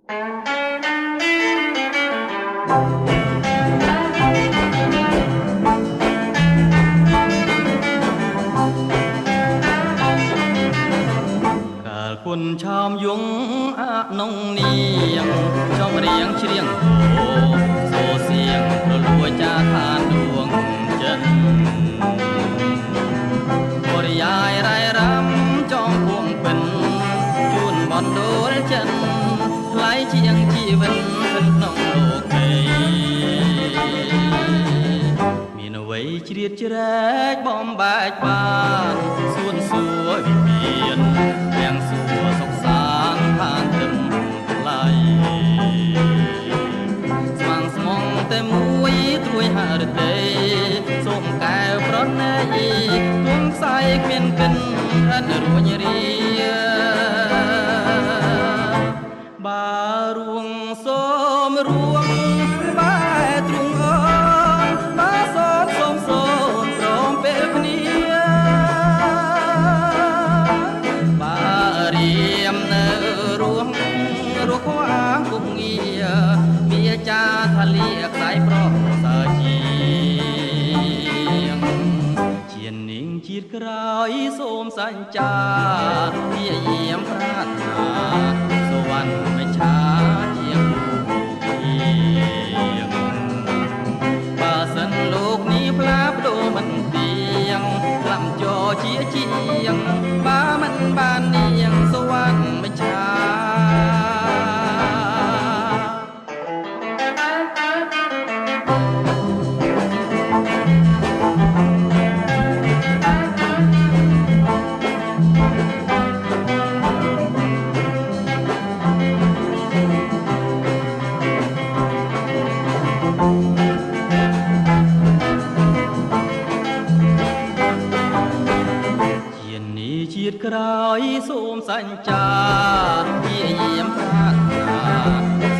គុណឆោមយងអានងនាងចំរៀងច្រៀងគោសូសៀងរលួយចាឋានដួងចិត្តបរិយាយរ៉ៃរ៉ាំចំពួងពិនជួនបណ្ដូលចិនថ្លៃជាងជីវិតក្នុងលោកីមានអ្វីជ្រៀតជ្រែកបំបែកបានសួនសួរវិមានទាំងសួរសុខសានผ่านទឹមថ្លៃស្មាំងស្មងតែមួយត្រួយហឫទ័យសូមកែវប្រណីគង់ខ្សែគ្មានកិនអត់រួញរាបារួងសូមរួងបែទ្រង់អងបាសនសូមសូនព្រមពេលគ្នាបារៀមនៅរួងរស់ខ្វាងគុកងារវាចាថាលៀកខ្សែប្រោសើជាជានាងជាតិក្រោយសូមសញ្ចាព្យាយាមប្រាថ្នាសវណ្ណមច្ឆាជាងបើសិនលោកនេះផ្លាបដូរមិនទៀងក្លាំចោជាជាងបើមិនបាននាងសវណ្ណមច្ឆាជាតិក្រោយសូមសញ្ចាព្យាយាមប្រាថ្នា